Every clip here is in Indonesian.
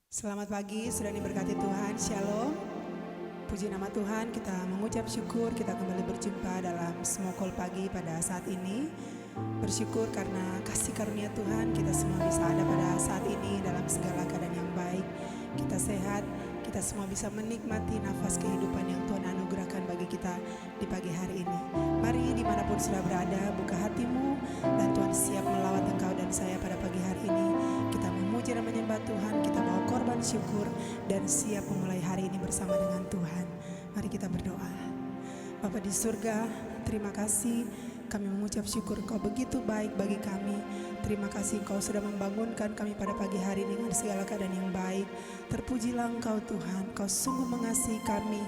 Selamat pagi, sudah diberkati Tuhan. Shalom. Puji nama Tuhan, kita mengucap syukur kita kembali berjumpa dalam Small Call pagi pada saat ini. Bersyukur karena kasih karunia Tuhan kita semua bisa ada pada saat ini dalam segala keadaan yang baik. Kita sehat, kita semua bisa menikmati nafas kehidupan yang Tuhan anugerahkan bagi kita di pagi hari ini. Mari dimanapun sudah berada, buka hatimu dan Tuhan siap melawat engkau dan saya pada pagi hari ini. Kita memuji dan menyembah Tuhan, kita bawa korban syukur dan siap memulai hari ini bersama dengan Tuhan. Mari kita berdoa. Bapa di surga, terima kasih. Kami mengucap syukur Engkau begitu baik bagi kami. Terima kasih Engkau sudah membangunkan kami pada pagi hari ini dengan segala keadaan yang baik. Terpujilah Engkau Tuhan, Engkau sungguh mengasihi kami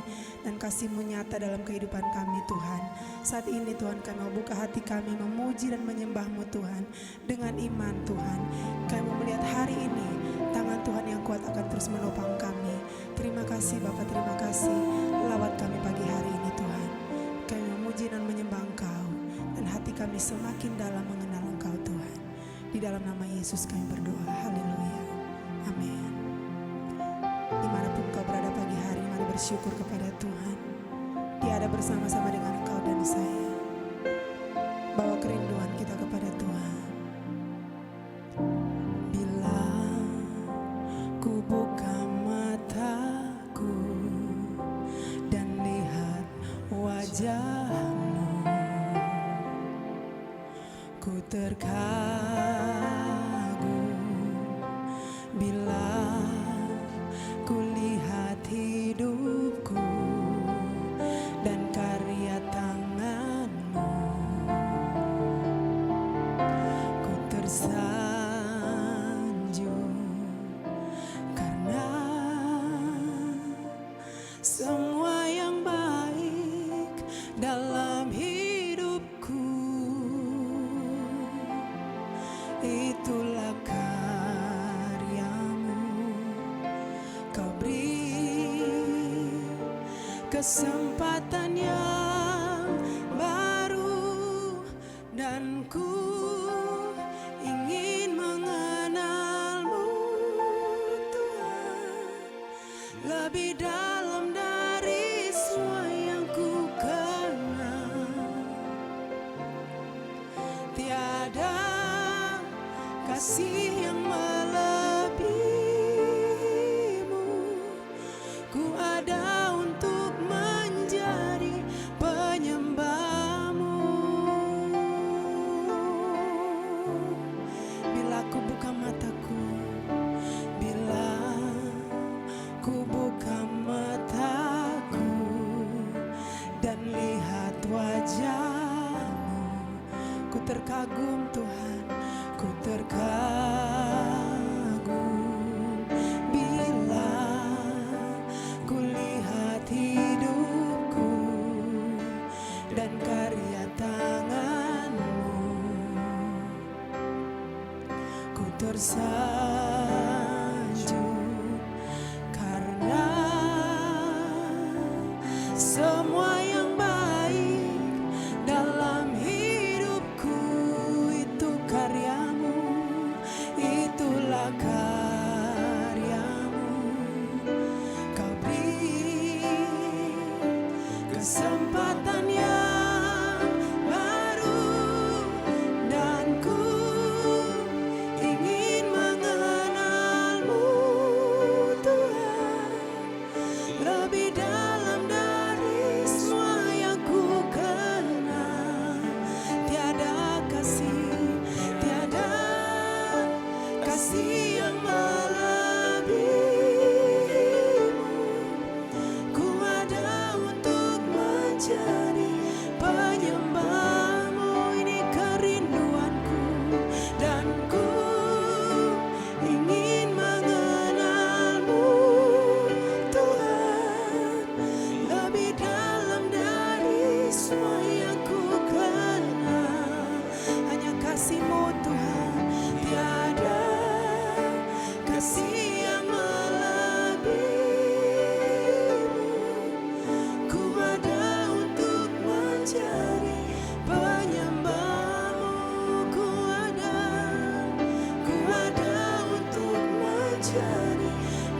dan kasih-Mu nyata dalam kehidupan kami Tuhan. Saat ini Tuhan kami mau buka hati kami memuji dan menyembah-Mu Tuhan dengan iman Tuhan. Kami mau melihat hari ini tangan Tuhan yang kuat akan terus menopang kami. Terima kasih Bapa, terima kasih. Lawat kami pagi hari ini Tuhan. Kami memuji dan menyembah Engkau dan hati kami semakin dalam mengenal Engkau Tuhan. Di dalam nama Yesus kami berdoa. Haleluya. Amin. Dimanapun kau berada pagi hari, mari bersyukur kepada Tuhan. Dia ada bersama-sama dengan engkau dan saya. Bawa kerinduan kita kepada Tuhan. Bila ku buka mataku dan lihat wajah-Mu, ku terkagum bila ku lihat hidupku dan karya tangan-Mu. Ku tersanjung karena semua yang baik dalam hidupku itulah karya-Mu. Kau beri kesempatan yang baru dan ku ingin mengenal-Mu Tuhan lebih dalam dari semua yang ku kenal. Tiada kasih yang melebihi-Mu. Ku ada untuk menjadi penyembah-Mu. Bila ku buka mataku, bila ku buka mataku dan lihat wajah-Mu, ku terkagum Tuhan, ku terkagum bila ku lihat hidupku dan karya tangan-Mu. Ku tersanjung karena semua yang baik dalam hidupku itu karya-Mu, itulah karya-Mu. Kau beri kesempatan yang baru dan ku ingin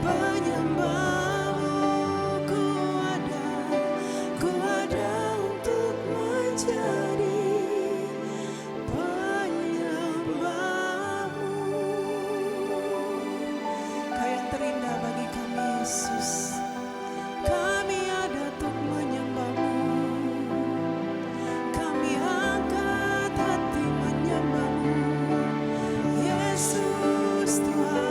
penyembahmu. Ku ada untuk menjadi penyembahmu. Kau yang terindah bagi kami Yesus, kami ada untuk menyembahmu. Kami angkat hati menyembahmu Yesus Tuhan.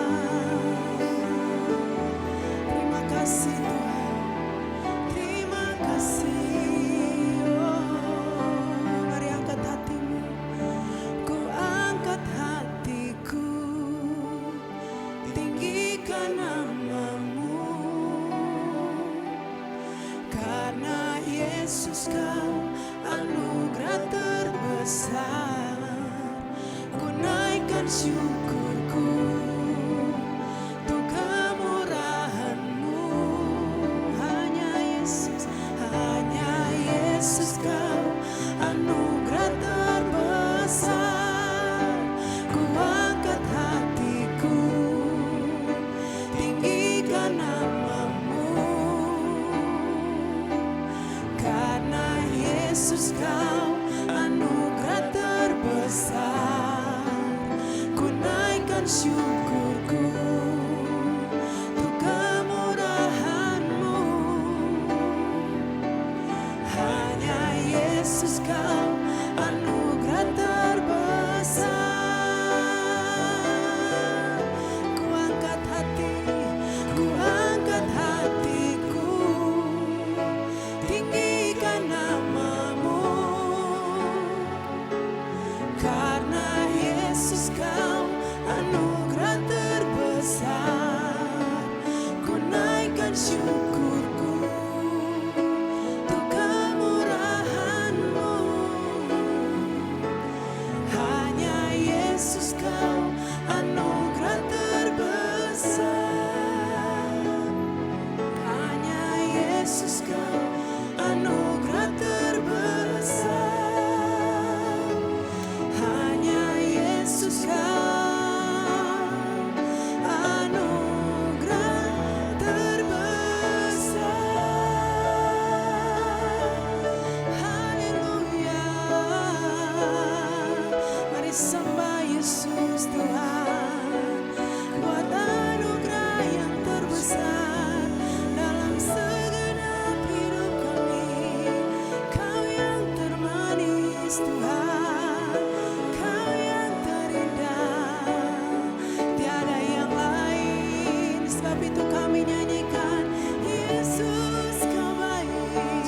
Terima kasih Tuhan, terima kasih. Oh, mari angkat hatimu. Ku angkat hatiku, tinggikan namamu. Karena Yesus Kau anugerah terbesar, ku naikkan syukurku untuk kemurahan-Mu. Hanya Yesus Kau anugerah terbesar. Ku angkat hatiku, tinggikan namamu. Karena Yesus Kau anugerah terbesar, ku naikkan syukurku untuk kemurahan-Mu. Hanya Yesus Kau anugerah terbesar. Ku angkat hatiku, tinggikan namamu. Karena Yesus Kau anugerah terbesar, ku naikkan syukurku untuk kemurahan-Mu. Hanya Yesus Kau anugerah terbesar. Hanya Yesus Kau anugerah terbesar. Hanya Yesus Kau anugerah terbesar. Haleluya. Mari sembah Yesus Tuhan, buat anugerah yang terbesar dalam segenap hidup kami. Kau yang termanis Tuhan, Kau yang terindah, tiada yang lain. Sebab itu kami nyanyikan, Yesus Kau baik,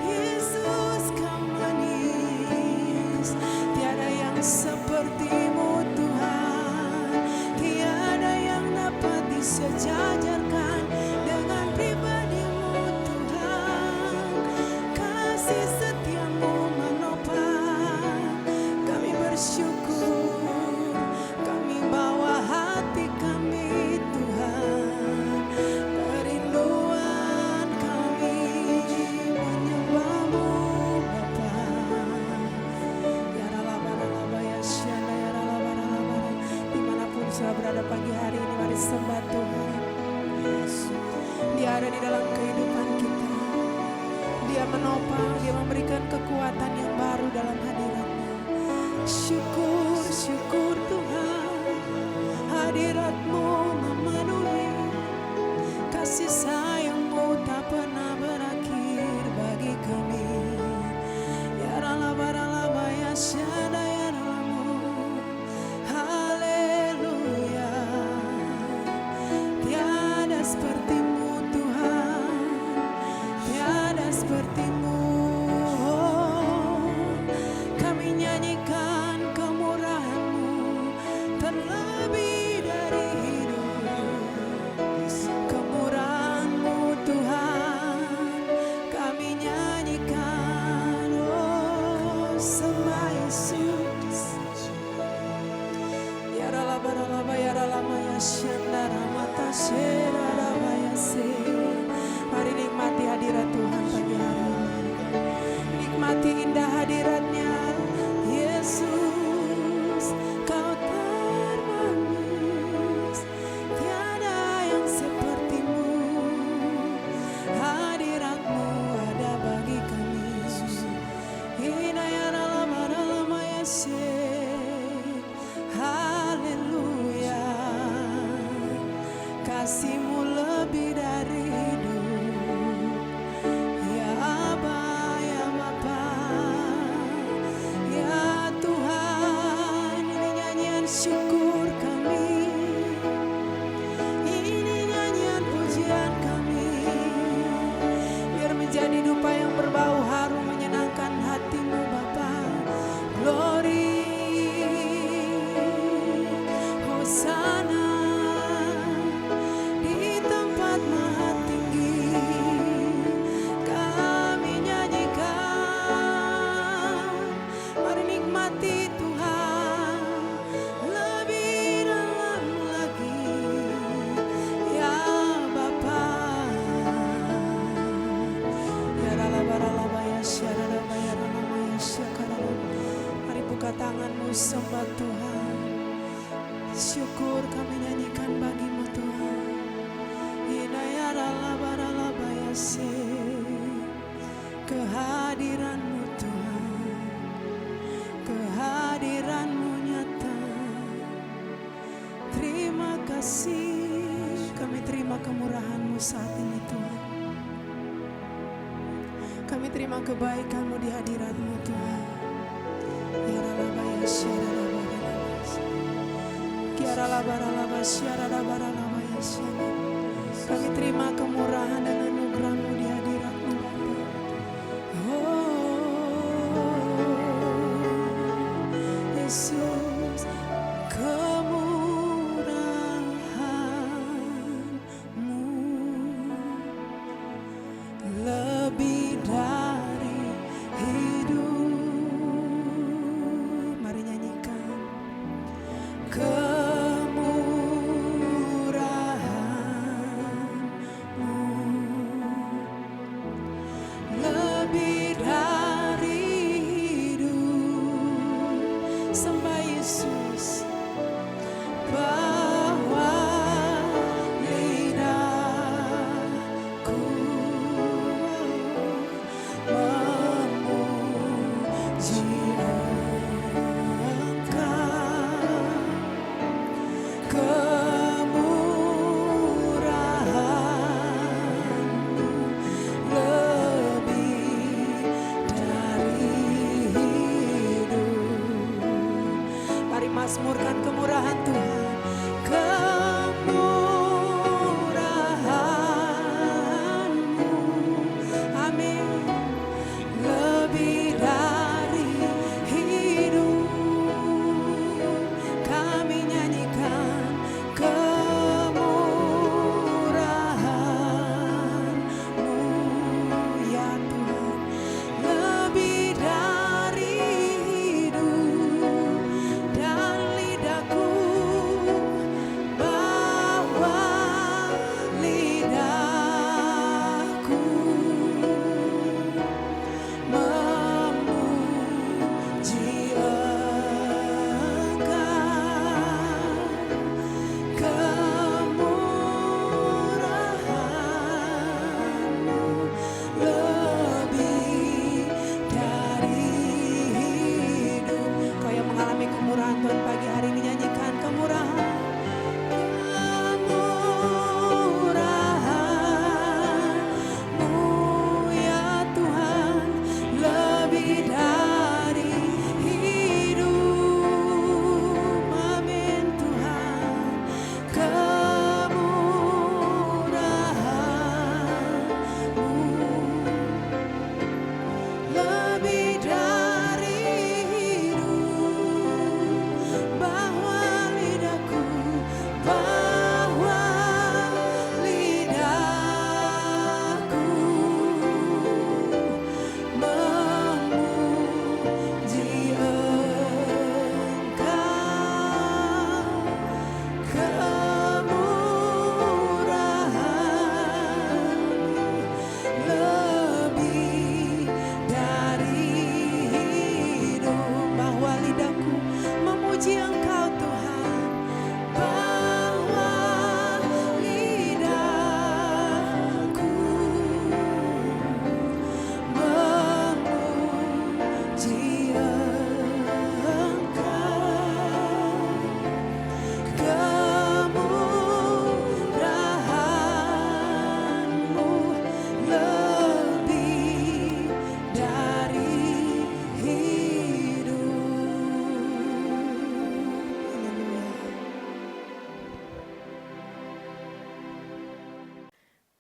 Yesus Kau manis. Tiada yang seperti-Mu Tuhan, tiada yang dapat disejajarkan dengan pribadi-Mu Tuhan. Kasih setia-Mu menopang kami, bersyukur kami bawa hati kami Tuhan. Kerinduan kami menyembah-Mu Bapa. Ya ralaba ya syanda ya ralaba. Dimanapun sudah berada pagi hari ini, mari sembah Tuhan. Dia ada di dalam kehidupan kita. Dia menopang, Dia memberikan kekuatan yang baru dalam hadirat-Nya. Syukur, syukur Tuhan, hadirat-Mu memenuhi. Kasih sayang-Mu tak pernah berakhir bagi kami. Ya ralaba ya syada ya ralamu. Haleluya. Tiada seperti-Mu Tuhan, tiada seperti-Mu. Kami nyanyikan kemurahan-Mu terlebih dari hidup. Kemurahan-Mu Tuhan, kami nyanyikan. Oh, sembah Yesus. Ya ralaba ya ralama ya syanda ramata syera rabaya se. Mari nikmati hadirat Tuhan pagi hari ini. Nikmati indah hadirat-Nya. Yesus, Kau termanis, tiada yang kasih-Mu lebih dari hidup. Ya Aba, ya Bapa, ya Tuhan, ini nyanyian syukur kami, ini nyanyian pujian kami, biar menjadi dupa yang berbau harum menyenangkan hati-Mu Bapa. Glory, Hosana di tempat maha tinggi, kami nyanyikan. Mari nikmati Tuhan lebih dalam lagi, ya Bapa. Ya ralaba ya syaraba ya ralama ya syakarala. Mari buka tanganmu, sembah Tuhan. Syukur kami nyanyikan bagi-Mu Tuhan. Inaya ralaba ya se, kehadiran-Mu Tuhan, kehadiran-Mu nyata. Terima kasih, kami terima kemurahan-Mu saat ini Tuhan. Kami terima kebaikan-Mu di hadirat-Mu Tuhan. Ya ralaba ya syaraba kami terima kemurahan dan anugerah-Mu di hadirat-Mu Bapa. Oh Yesus, kemurahan-Mu lebih dari hidup. Mari nyanyikan. Kemurahan-Mu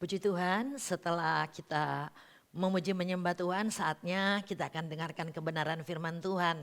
Puji Tuhan, setelah kita memuji menyembah Tuhan, saatnya kita akan dengarkan kebenaran firman Tuhan.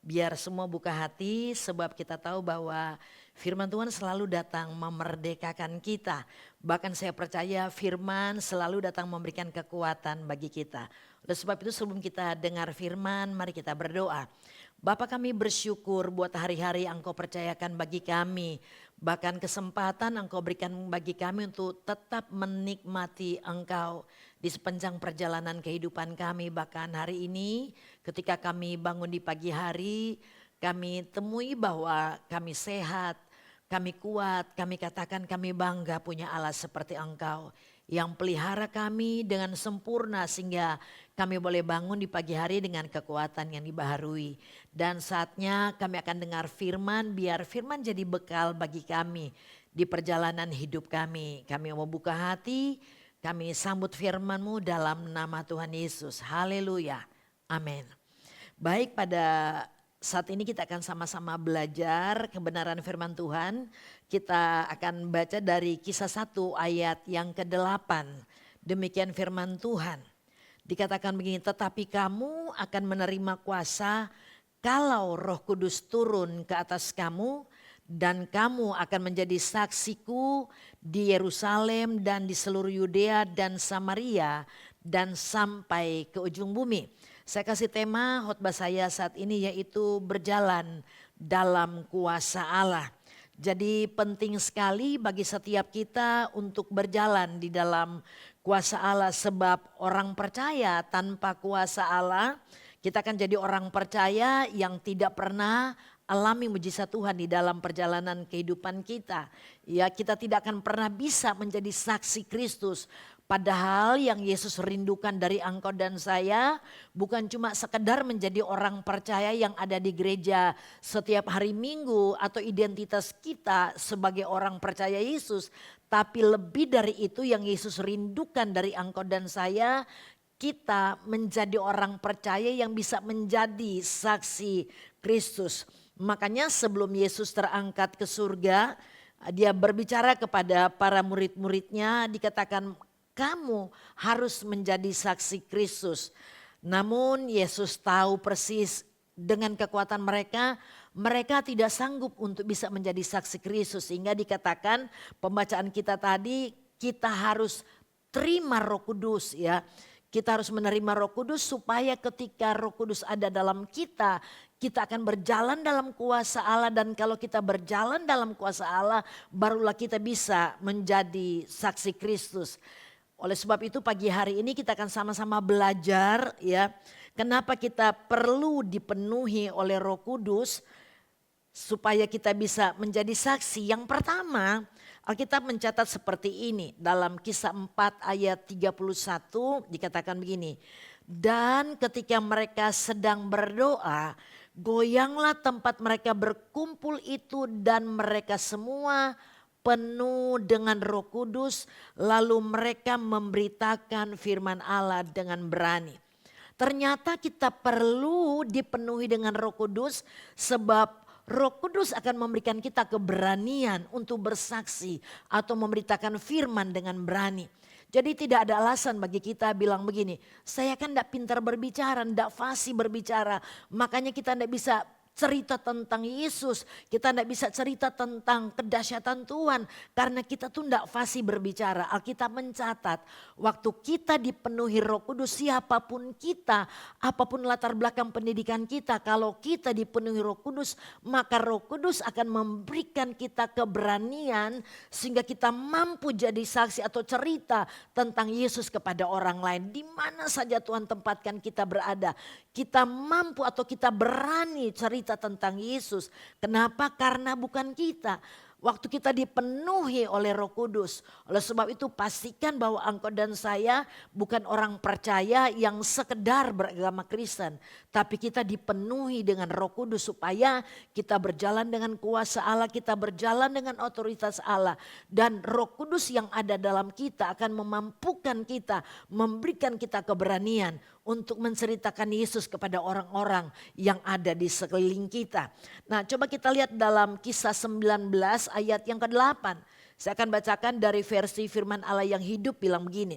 Biar semua buka hati, sebab kita tahu bahwa firman Tuhan selalu datang memerdekakan kita. Bahkan saya percaya firman selalu datang memberikan kekuatan bagi kita. Oleh sebab itu sebelum kita dengar firman, mari kita berdoa. Bapa, kami bersyukur buat hari-hari Engkau percayakan bagi kami. Bahkan kesempatan Engkau berikan bagi kami untuk tetap menikmati Engkau di sepanjang perjalanan kehidupan kami. Bahkan hari ini ketika kami bangun di pagi hari, kami temui bahwa kami sehat, kami kuat, kami katakan kami bangga punya Allah seperti Engkau. Yang pelihara kami dengan sempurna sehingga kami boleh bangun di pagi hari dengan kekuatan yang dibaharui. Dan saatnya kami akan dengar firman, biar firman jadi bekal bagi kami di perjalanan hidup kami. Kami mau buka hati, kami sambut firman-Mu dalam nama Tuhan Yesus. Haleluya. Amin. Baik, pada saat ini kita akan sama-sama belajar kebenaran firman Tuhan. Kita akan baca dari Kisah 1 ayat yang ke-8. Demikian firman Tuhan. Dikatakan begini, tetapi kamu akan menerima kuasa kalau Roh Kudus turun ke atas kamu, dan kamu akan menjadi saksiku di Yerusalem dan di seluruh Yudea dan Samaria dan sampai ke ujung bumi. Saya kasih tema khotbah saya saat ini yaitu berjalan dalam kuasa Allah. Jadi penting sekali bagi setiap kita untuk berjalan di dalam kuasa Allah, sebab orang percaya tanpa kuasa Allah, kita akan jadi orang percaya yang tidak pernah alami mujizat Tuhan di dalam perjalanan kehidupan kita. Ya, kita tidak akan pernah bisa menjadi saksi Kristus. Padahal yang Yesus rindukan dari engkau dan saya bukan cuma sekedar menjadi orang percaya yang ada di gereja setiap hari Minggu atau identitas kita sebagai orang percaya Yesus. Tapi lebih dari itu yang Yesus rindukan dari engkau dan saya, kita menjadi orang percaya yang bisa menjadi saksi Kristus. Makanya sebelum Yesus terangkat ke surga, dia berbicara kepada para murid-muridnya, dikatakan kamu harus menjadi saksi Kristus. Namun Yesus tahu persis dengan kekuatan mereka, mereka tidak sanggup untuk bisa menjadi saksi Kristus. Sehingga dikatakan pembacaan kita tadi, kita harus terima Roh Kudus ya. Kita harus menerima Roh Kudus supaya ketika Roh Kudus ada dalam kita, kita akan berjalan dalam kuasa Allah. Dan kalau kita berjalan dalam kuasa Allah, barulah kita bisa menjadi saksi Kristus. Oleh sebab itu pagi hari ini kita akan sama-sama belajar ya. Kenapa kita perlu dipenuhi oleh Roh Kudus supaya kita bisa menjadi saksi. Yang pertama, Alkitab mencatat seperti ini dalam Kisah 4 ayat 31 dikatakan begini. Dan ketika mereka sedang berdoa, goyanglah tempat mereka berkumpul itu dan mereka semua penuh dengan Roh Kudus, lalu mereka memberitakan firman Allah dengan berani. Ternyata kita perlu dipenuhi dengan Roh Kudus sebab Roh Kudus akan memberikan kita keberanian untuk bersaksi atau memberitakan firman dengan berani. Jadi tidak ada alasan bagi kita bilang begini, saya kan tidak pintar berbicara, tidak fasih berbicara, makanya kita tidak bisa cerita tentang Yesus, kita tidak bisa cerita tentang kedahsyatan Tuhan karena kita tuh tidak fasih berbicara. Alkitab mencatat waktu kita dipenuhi Roh Kudus, siapapun kita, apapun latar belakang pendidikan kita, kalau kita dipenuhi Roh Kudus, maka Roh Kudus akan memberikan kita keberanian sehingga kita mampu jadi saksi atau cerita tentang Yesus kepada orang lain. Di mana saja Tuhan tempatkan kita berada, kita mampu atau kita berani cerita tentang Yesus. Kenapa? Karena bukan kita. Waktu kita dipenuhi oleh Roh Kudus. Oleh sebab itu pastikan bahwa engkau dan saya bukan orang percaya yang sekedar beragama Kristen. Tapi kita dipenuhi dengan Roh Kudus supaya kita berjalan dengan kuasa Allah. Kita berjalan dengan otoritas Allah. Dan Roh Kudus yang ada dalam kita akan memampukan kita, memberikan kita keberanian untuk menceritakan Yesus kepada orang-orang yang ada di sekeliling kita. Nah, coba kita lihat dalam Kisah 19 ayat yang ke-8. Saya akan bacakan dari versi firman Allah yang hidup bilang begini.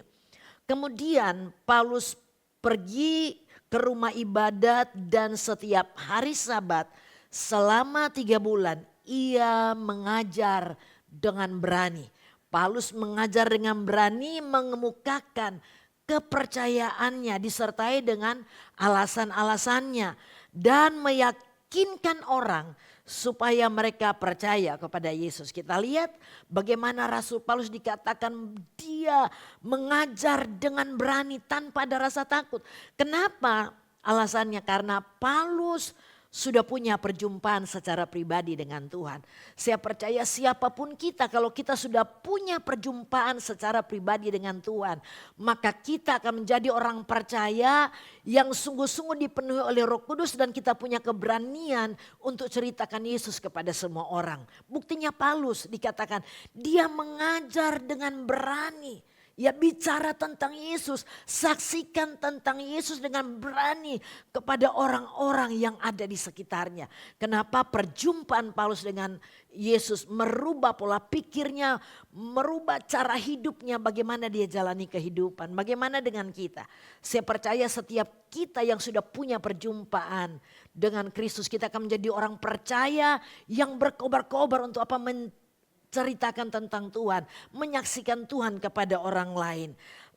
Kemudian Paulus pergi ke rumah ibadat dan setiap hari Sabat selama 3 bulan ia mengajar dengan berani. Paulus mengajar dengan berani mengemukakan kepercayaannya disertai dengan alasan-alasannya dan meyakinkan orang supaya mereka percaya kepada Yesus. Kita lihat bagaimana Rasul Paulus dikatakan dia mengajar dengan berani tanpa ada rasa takut. Kenapa? Alasannya karena Paulus sudah punya perjumpaan secara pribadi dengan Tuhan. Saya percaya siapapun kita, kalau kita sudah punya perjumpaan secara pribadi dengan Tuhan, maka kita akan menjadi orang percaya yang sungguh-sungguh dipenuhi oleh Roh Kudus dan kita punya keberanian untuk ceritakan Yesus kepada semua orang. Buktinya Paulus dikatakan dia mengajar dengan berani. Ya, bicara tentang Yesus, saksikan tentang Yesus dengan berani kepada orang-orang yang ada di sekitarnya. Kenapa? Perjumpaan Paulus dengan Yesus merubah pola pikirnya, merubah cara hidupnya, bagaimana dia jalani kehidupan. Bagaimana dengan kita? Saya percaya setiap kita yang sudah punya perjumpaan dengan Kristus, kita akan menjadi orang percaya yang berkobar-kobar untuk apa? Ceritakan tentang Tuhan, menyaksikan Tuhan kepada orang lain.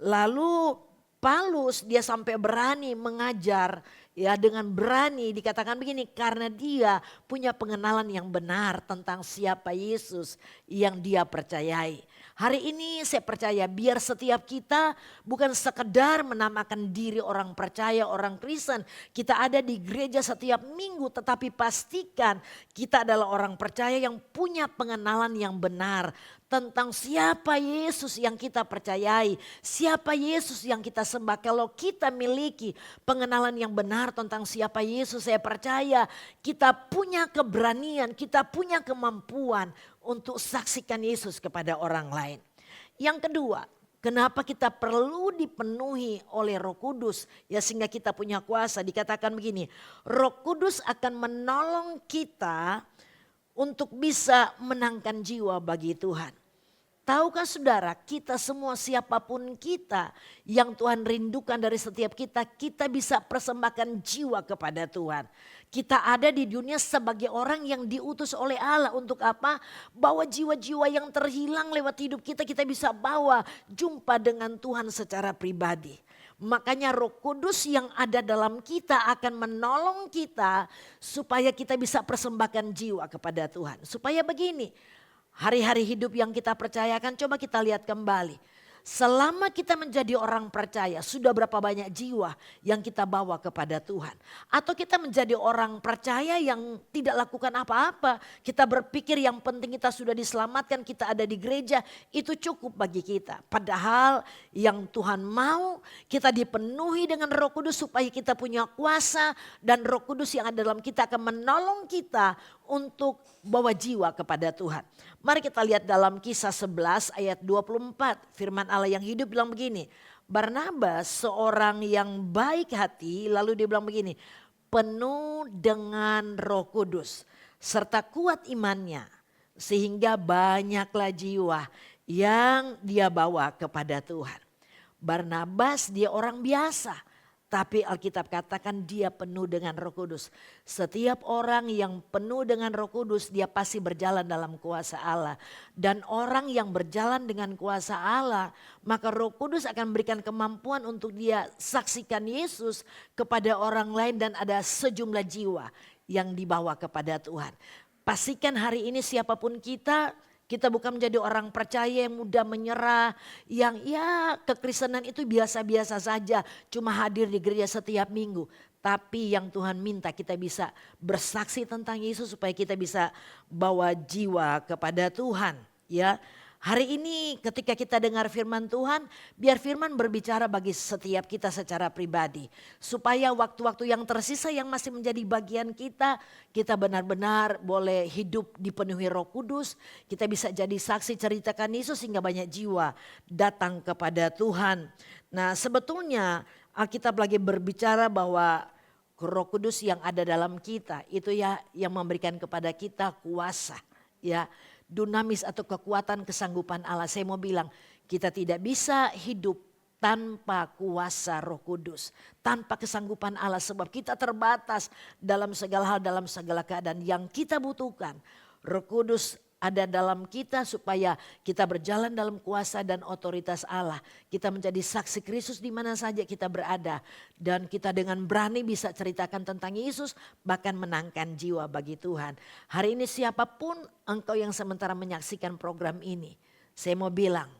Lalu Paulus dia sampai berani mengajar, ya dengan berani dikatakan begini, karena dia punya pengenalan yang benar tentang siapa Yesus yang dia percayai. Hari ini saya percaya biar setiap kita bukan sekedar menamakan diri orang percaya, orang Kristen. Kita ada di gereja setiap minggu, tetapi pastikan kita adalah orang percaya yang punya pengenalan yang benar tentang siapa Yesus yang kita percayai, siapa Yesus yang kita sembah. Kalau kita miliki pengenalan yang benar tentang siapa Yesus, saya percaya kita punya keberanian, kita punya kemampuan untuk saksikan Yesus kepada orang lain. Yang kedua, kenapa kita perlu dipenuhi oleh Roh Kudus, ya sehingga kita punya kuasa. Dikatakan begini, Roh Kudus akan menolong kita untuk bisa menangkan jiwa bagi Tuhan. Tahukah saudara, kita semua siapapun kita yang Tuhan rindukan dari setiap kita, kita bisa persembahkan jiwa kepada Tuhan. Kita ada di dunia sebagai orang yang diutus oleh Allah untuk apa? Bawa jiwa-jiwa yang terhilang lewat hidup kita, kita bisa bawa jumpa dengan Tuhan secara pribadi. Makanya Roh Kudus yang ada dalam kita akan menolong kita supaya kita bisa persembahkan jiwa kepada Tuhan. Supaya begini, hari-hari hidup yang kita percayakan, coba kita lihat kembali. Selama kita menjadi orang percaya, sudah berapa banyak jiwa yang kita bawa kepada Tuhan. Atau kita menjadi orang percaya yang tidak lakukan apa-apa. Kita berpikir yang penting kita sudah diselamatkan, kita ada di gereja, itu cukup bagi kita. Padahal yang Tuhan mau kita dipenuhi dengan Roh Kudus supaya kita punya kuasa. Dan Roh Kudus yang ada dalam kita akan menolong kita untuk bawa jiwa kepada Tuhan. Mari kita lihat dalam Kisah 11 ayat 24. Firman Allah yang hidup bilang begini. Barnabas seorang yang baik hati, lalu dia bilang begini. Penuh dengan Roh Kudus serta kuat imannya, sehingga banyaklah jiwa yang dia bawa kepada Tuhan. Barnabas dia orang biasa. Tapi Alkitab katakan dia penuh dengan Roh Kudus. Setiap orang yang penuh dengan Roh Kudus dia pasti berjalan dalam kuasa Allah. Dan orang yang berjalan dengan kuasa Allah, maka Roh Kudus akan memberikan kemampuan untuk dia saksikan Yesus kepada orang lain dan ada sejumlah jiwa yang dibawa kepada Tuhan. Pastikan hari ini siapapun kita bukan menjadi orang percaya yang mudah menyerah. Yang ya kekristenan itu biasa-biasa saja. Cuma hadir di gereja setiap minggu. Tapi yang Tuhan minta kita bisa bersaksi tentang Yesus supaya kita bisa bawa jiwa kepada Tuhan. Ya, hari ini ketika kita dengar firman Tuhan, biar firman berbicara bagi setiap kita secara pribadi. Supaya waktu-waktu yang tersisa yang masih menjadi bagian kita benar-benar boleh hidup dipenuhi Roh Kudus. Kita bisa jadi saksi ceritakan Yesus sehingga banyak jiwa datang kepada Tuhan. Nah sebetulnya Alkitab lagi berbicara bahwa Roh Kudus yang ada dalam kita itu ya yang memberikan kepada kita kuasa. Ya. dunamis atau kekuatan kesanggupan Allah. Saya mau bilang kita tidak bisa hidup tanpa kuasa Roh Kudus, tanpa kesanggupan Allah, sebab kita terbatas dalam segala hal, dalam segala keadaan. Yang kita butuhkan Roh Kudus ada dalam kita supaya kita berjalan dalam kuasa dan otoritas Allah. Kita menjadi saksi Kristus di mana saja kita berada. Dan kita dengan berani bisa ceritakan tentang Yesus, bahkan menangkan jiwa bagi Tuhan. Hari ini siapapun engkau yang sementara menyaksikan program ini, saya mau bilang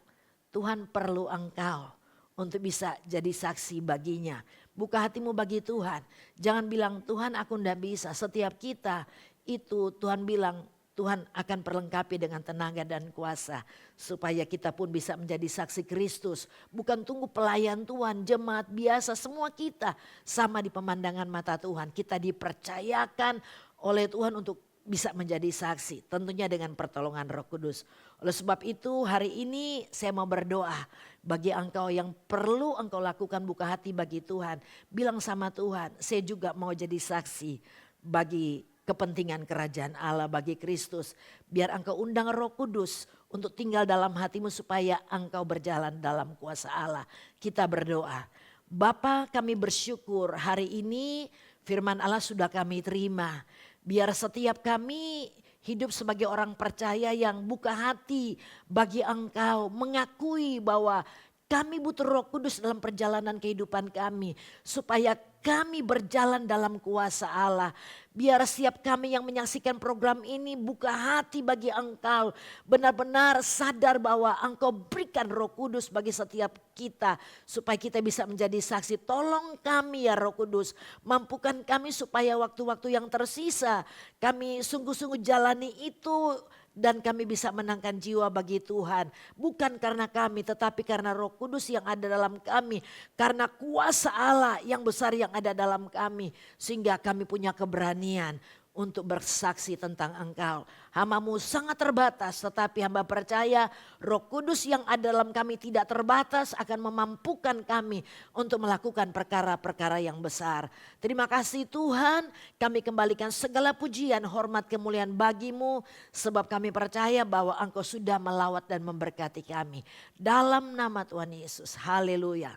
Tuhan perlu engkau untuk bisa jadi saksi baginya. Buka hatimu bagi Tuhan. Jangan bilang Tuhan aku tidak bisa. Setiap kita itu Tuhan bilang Tuhan akan perlengkapi dengan tenaga dan kuasa. Supaya kita pun bisa menjadi saksi Kristus. Bukan tunggu pelayan Tuhan, jemaat biasa. Semua kita sama di pemandangan mata Tuhan. Kita dipercayakan oleh Tuhan untuk bisa menjadi saksi. Tentunya dengan pertolongan Roh Kudus. Oleh sebab itu hari ini saya mau berdoa. Bagi engkau yang perlu engkau lakukan, buka hati bagi Tuhan. Bilang sama Tuhan, saya juga mau jadi saksi bagi kepentingan kerajaan Allah, bagi Kristus. Biar engkau undang Roh Kudus untuk tinggal dalam hatimu supaya engkau berjalan dalam kuasa Allah. Kita berdoa. Bapa, kami bersyukur hari ini firman Allah sudah kami terima. Biar setiap kami hidup sebagai orang percaya yang buka hati bagi engkau. Mengakui bahwa kami butuh Roh Kudus dalam perjalanan kehidupan kami. Supaya kami berjalan dalam kuasa Allah. Biar setiap kami yang menyaksikan program ini buka hati bagi engkau. Benar-benar sadar bahwa engkau berikan Roh Kudus bagi setiap kita. Supaya kita bisa menjadi saksi. Tolong kami ya Roh Kudus. Mampukan kami supaya waktu-waktu yang tersisa kami sungguh-sungguh jalani itu. Dan kami bisa menangkan jiwa bagi Tuhan. Bukan karena kami tetapi karena Roh Kudus yang ada dalam kami. Karena kuasa Allah yang besar yang ada dalam kami. Sehingga kami punya keberanian untuk bersaksi tentang engkau. Hamba-Mu sangat terbatas tetapi hamba percaya Roh Kudus yang ada dalam kami tidak terbatas akan memampukan kami untuk melakukan perkara-perkara yang besar. Terima kasih Tuhan, kami kembalikan segala pujian, hormat, kemuliaan bagi-Mu sebab kami percaya bahwa Engkau sudah melawat dan memberkati kami. Dalam nama Tuhan Yesus, haleluya,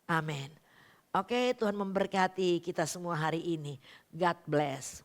amin. Oke, Tuhan memberkati kita semua hari ini. God bless.